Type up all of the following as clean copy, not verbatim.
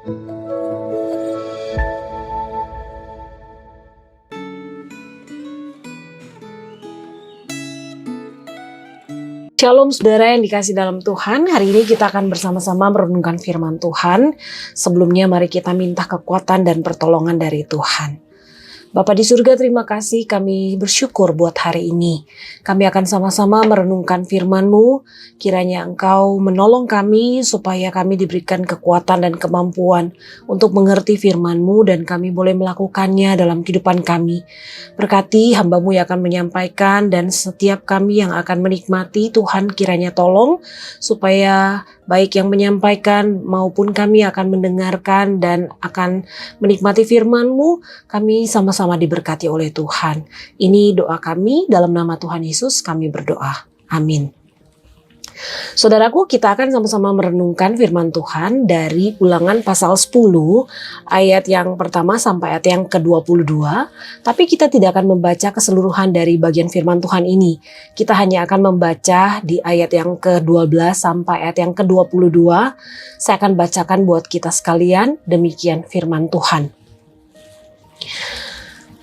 Shalom saudara yang dikasih dalam Tuhan, hari ini kita akan bersama-sama merenungkan firman Tuhan. Sebelumnya mari kita minta kekuatan dan pertolongan dari Tuhan. Bapa di surga, terima kasih, kami bersyukur buat hari ini. Kami akan sama-sama merenungkan firman-Mu, kiranya Engkau menolong kami supaya kami diberikan kekuatan dan kemampuan untuk mengerti firman-Mu dan kami boleh melakukannya dalam kehidupan kami. Berkati hamba-Mu yang akan menyampaikan dan setiap kami yang akan menikmati, Tuhan kiranya tolong supaya baik yang menyampaikan maupun kami akan mendengarkan dan akan menikmati firman-Mu, kami sama-sama diberkati oleh Tuhan. Ini doa kami, dalam nama Tuhan Yesus kami berdoa. Amin. Saudaraku, kita akan sama-sama merenungkan firman Tuhan dari Ulangan pasal 10 ayat yang pertama sampai ayat yang ke-22. Tapi kita tidak akan membaca keseluruhan dari bagian firman Tuhan ini. Kita hanya akan membaca di ayat yang ke-12 sampai ayat yang ke-22. Saya akan bacakan buat kita sekalian, demikian firman Tuhan.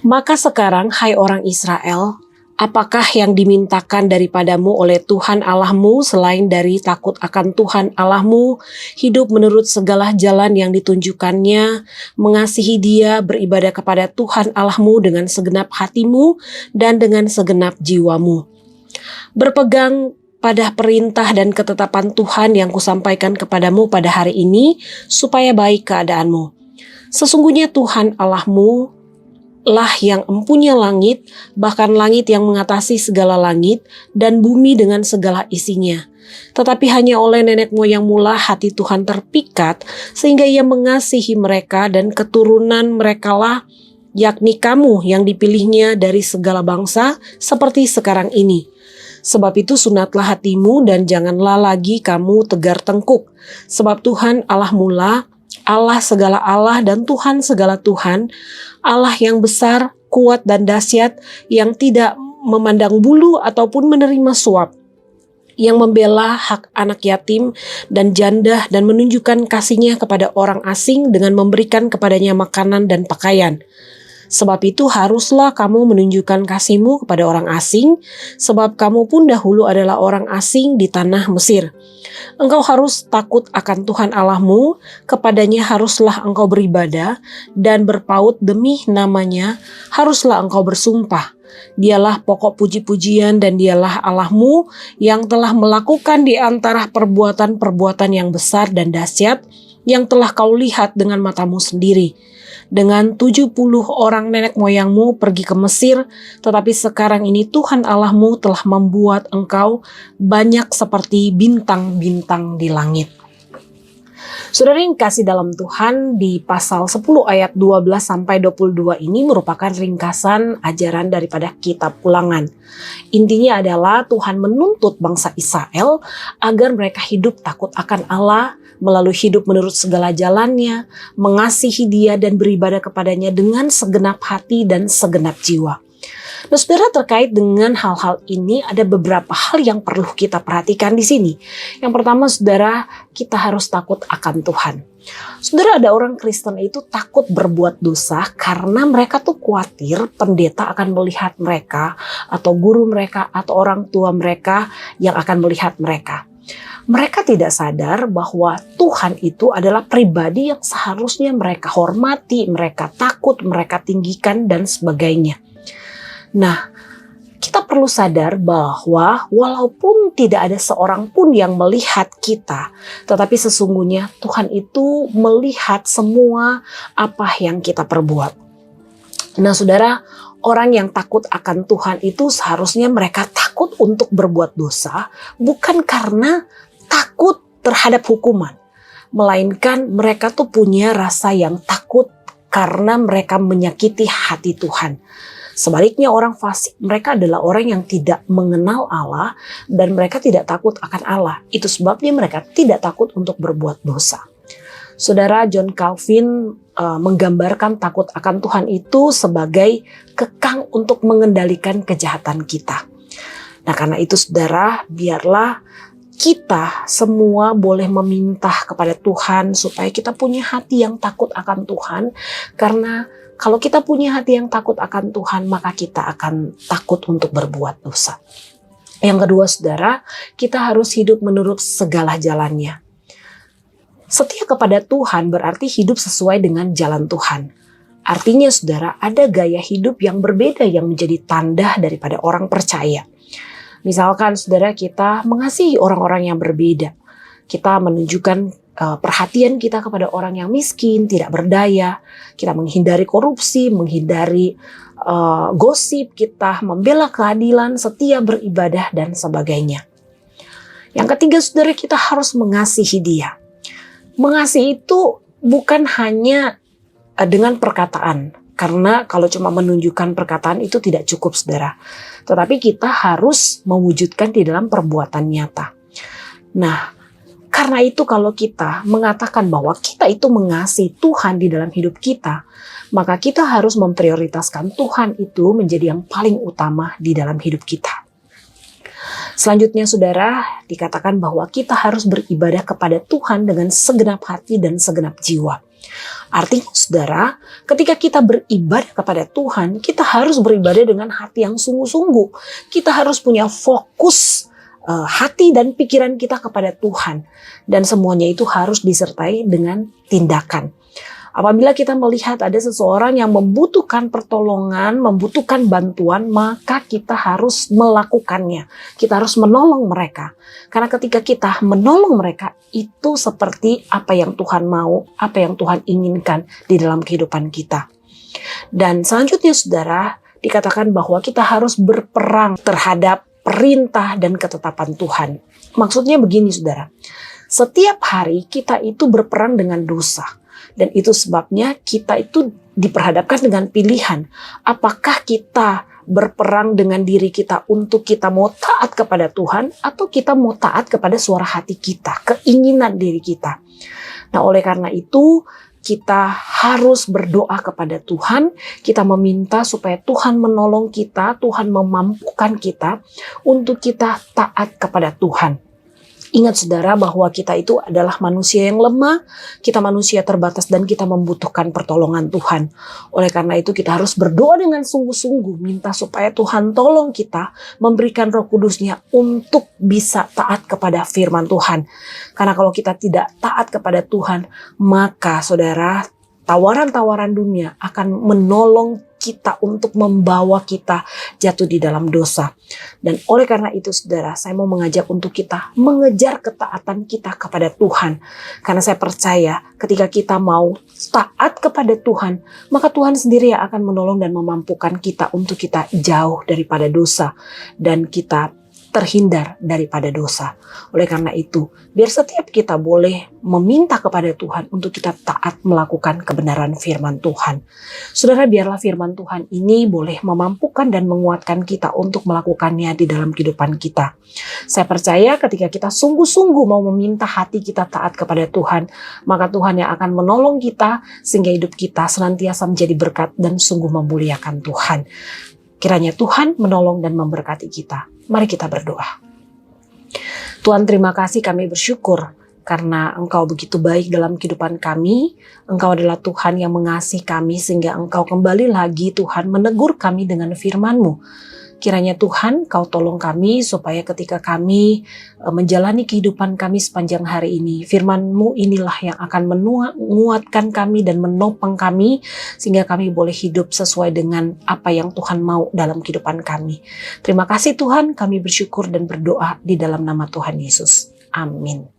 Maka sekarang, hai orang Israel, apakah yang dimintakan daripadamu oleh Tuhan Allahmu selain dari takut akan Tuhan Allahmu, hidup menurut segala jalan yang ditunjukkannya, mengasihi Dia, beribadah kepada Tuhan Allahmu dengan segenap hatimu dan dengan segenap jiwamu. Berpegang pada perintah dan ketetapan Tuhan yang kusampaikan kepadamu pada hari ini, supaya baik keadaanmu. Sesungguhnya Tuhan Allahmu lah yang empunya langit, bahkan langit yang mengatasi segala langit, dan bumi dengan segala isinya. Tetapi hanya oleh nenek moyangmu lah hati Tuhan terpikat, sehingga Ia mengasihi mereka dan keturunan merekalah, yakni kamu yang dipilihnya dari segala bangsa, seperti sekarang ini. Sebab itu sunatlah hatimu dan janganlah lagi kamu tegar tengkuk. Sebab Tuhan Allahmu lah Allah segala Allah dan Tuhan segala Tuhan, Allah yang besar, kuat dan dahsyat, yang tidak memandang bulu ataupun menerima suap, yang membela hak anak yatim dan janda dan menunjukkan kasih-Nya kepada orang asing dengan memberikan kepadanya makanan dan pakaian. Sebab itu haruslah kamu menunjukkan kasih-Mu kepada orang asing, sebab kamu pun dahulu adalah orang asing di tanah Mesir. Engkau harus takut akan Tuhan Allahmu, kepadanya haruslah engkau beribadah, dan berpaut demi namanya haruslah engkau bersumpah. Dialah pokok puji-pujian dan Dialah Allahmu yang telah melakukan di antara perbuatan-perbuatan yang besar dan dahsyat yang telah kau lihat dengan matamu sendiri. Dengan 70 orang nenek moyangmu pergi ke Mesir, tetapi sekarang ini Tuhan Allahmu telah membuat engkau banyak seperti bintang-bintang di langit. Saudara yang kasih dalam Tuhan, di pasal 10 ayat 12-22 ini merupakan ringkasan ajaran daripada kitab Ulangan. Intinya adalah Tuhan menuntut bangsa Israel agar mereka hidup takut akan Allah, melalui hidup menurut segala jalannya, mengasihi Dia dan beribadah kepadanya dengan segenap hati dan segenap jiwa. Nah, saudara, terkait dengan hal-hal ini ada beberapa hal yang perlu kita perhatikan di sini. Yang pertama, saudara, kita harus takut akan Tuhan. Saudara, ada orang Kristen itu takut berbuat dosa karena mereka tuh khawatir pendeta akan melihat mereka, atau guru mereka, atau orang tua mereka yang akan melihat mereka. Mereka tidak sadar bahwa Tuhan itu adalah pribadi yang seharusnya mereka hormati, mereka takut, mereka tinggikan, dan sebagainya. Nah, kita perlu sadar bahwa walaupun tidak ada seorang pun yang melihat kita, tetapi sesungguhnya Tuhan itu melihat semua apa yang kita perbuat. Nah, saudara, orang yang takut akan Tuhan itu seharusnya mereka takut untuk berbuat dosa, bukan karena takut terhadap hukuman, melainkan mereka tuh punya rasa yang takut karena mereka menyakiti hati Tuhan. Sebaliknya orang fasik, mereka adalah orang yang tidak mengenal Allah dan mereka tidak takut akan Allah. Itu sebabnya mereka tidak takut untuk berbuat dosa. Saudara, John Calvin menggambarkan takut akan Tuhan itu sebagai kekang untuk mengendalikan kejahatan kita. Nah, karena itu saudara, biarlah kita semua boleh meminta kepada Tuhan supaya kita punya hati yang takut akan Tuhan. Karena kalau kita punya hati yang takut akan Tuhan, maka kita akan takut untuk berbuat dosa. Yang kedua, saudara, kita harus hidup menurut segala jalannya. Setia kepada Tuhan berarti hidup sesuai dengan jalan Tuhan. Artinya, saudara, ada gaya hidup yang berbeda yang menjadi tanda daripada orang percaya. Misalkan, saudara, kita mengasihi orang-orang yang berbeda. Kita menunjukkan perhatian kita kepada orang yang miskin, tidak berdaya. Kita menghindari korupsi, menghindari gosip, kita membela keadilan, setia beribadah, dan sebagainya. Yang ketiga, saudara, kita harus mengasihi dia. Mengasihi itu bukan hanya dengan perkataan, karena kalau cuma menunjukkan perkataan itu tidak cukup, saudara. Tetapi kita harus mewujudkan di dalam perbuatan nyata. Nah, karena itu kalau kita mengatakan bahwa kita itu mengasihi Tuhan di dalam hidup kita, maka kita harus memprioritaskan Tuhan itu menjadi yang paling utama di dalam hidup kita. Selanjutnya, saudara, dikatakan bahwa kita harus beribadah kepada Tuhan dengan segenap hati dan segenap jiwa. Artinya, saudara, ketika kita beribadah kepada Tuhan, kita harus beribadah dengan hati yang sungguh-sungguh. Kita harus punya fokus hati dan pikiran kita kepada Tuhan. Dan semuanya itu harus disertai dengan tindakan. Apabila kita melihat ada seseorang yang membutuhkan pertolongan, membutuhkan bantuan, maka kita harus melakukannya. Kita harus menolong mereka. Karena ketika kita menolong mereka, itu seperti apa yang Tuhan mau, apa yang Tuhan inginkan di dalam kehidupan kita. Dan selanjutnya, saudara, dikatakan bahwa kita harus berperang terhadap perintah dan ketetapan Tuhan. Maksudnya begini, saudara. Setiap hari kita itu berperang dengan dosa. Dan itu sebabnya kita itu diperhadapkan dengan pilihan. Apakah kita berperang dengan diri kita untuk kita mau taat kepada Tuhan, atau kita mau taat kepada suara hati kita, keinginan diri kita. Nah, oleh karena itu kita harus berdoa kepada Tuhan. Kita meminta supaya Tuhan menolong kita, Tuhan memampukan kita untuk kita taat kepada Tuhan. Ingat, saudara, bahwa kita itu adalah manusia yang lemah, kita manusia terbatas, dan kita membutuhkan pertolongan Tuhan. Oleh karena itu kita harus berdoa dengan sungguh-sungguh, minta supaya Tuhan tolong kita, memberikan Roh Kudus-Nya untuk bisa taat kepada firman Tuhan. Karena kalau kita tidak taat kepada Tuhan, maka, saudara, tawaran-tawaran dunia akan menolong kita untuk membawa kita jatuh di dalam dosa. Dan oleh karena itu, saudara, saya mau mengajak untuk kita mengejar ketaatan kita kepada Tuhan. Karena saya percaya ketika kita mau taat kepada Tuhan, maka Tuhan sendiri yang akan menolong dan memampukan kita untuk kita jauh daripada dosa dan kita terhindar daripada dosa. Oleh karena itu, biar setiap kita boleh meminta kepada Tuhan untuk kita taat melakukan kebenaran firman Tuhan. Saudara, biarlah firman Tuhan ini boleh memampukan dan menguatkan kita untuk melakukannya di dalam kehidupan kita. Saya percaya ketika kita sungguh-sungguh mau meminta hati kita taat kepada Tuhan, maka Tuhan yang akan menolong kita sehingga hidup kita senantiasa menjadi berkat dan sungguh memuliakan Tuhan. Kiranya Tuhan menolong dan memberkati kita. Mari kita berdoa. Tuhan, terima kasih, kami bersyukur karena Engkau begitu baik dalam kehidupan kami. Engkau adalah Tuhan yang mengasihi kami sehingga Engkau kembali lagi, Tuhan, menegur kami dengan firman-Mu. Kiranya Tuhan, Kau tolong kami supaya ketika kami menjalani kehidupan kami sepanjang hari ini, firman-Mu inilah yang akan menguatkan kami dan menopang kami sehingga kami boleh hidup sesuai dengan apa yang Tuhan mau dalam kehidupan kami. Terima kasih Tuhan, kami bersyukur dan berdoa di dalam nama Tuhan Yesus. Amin.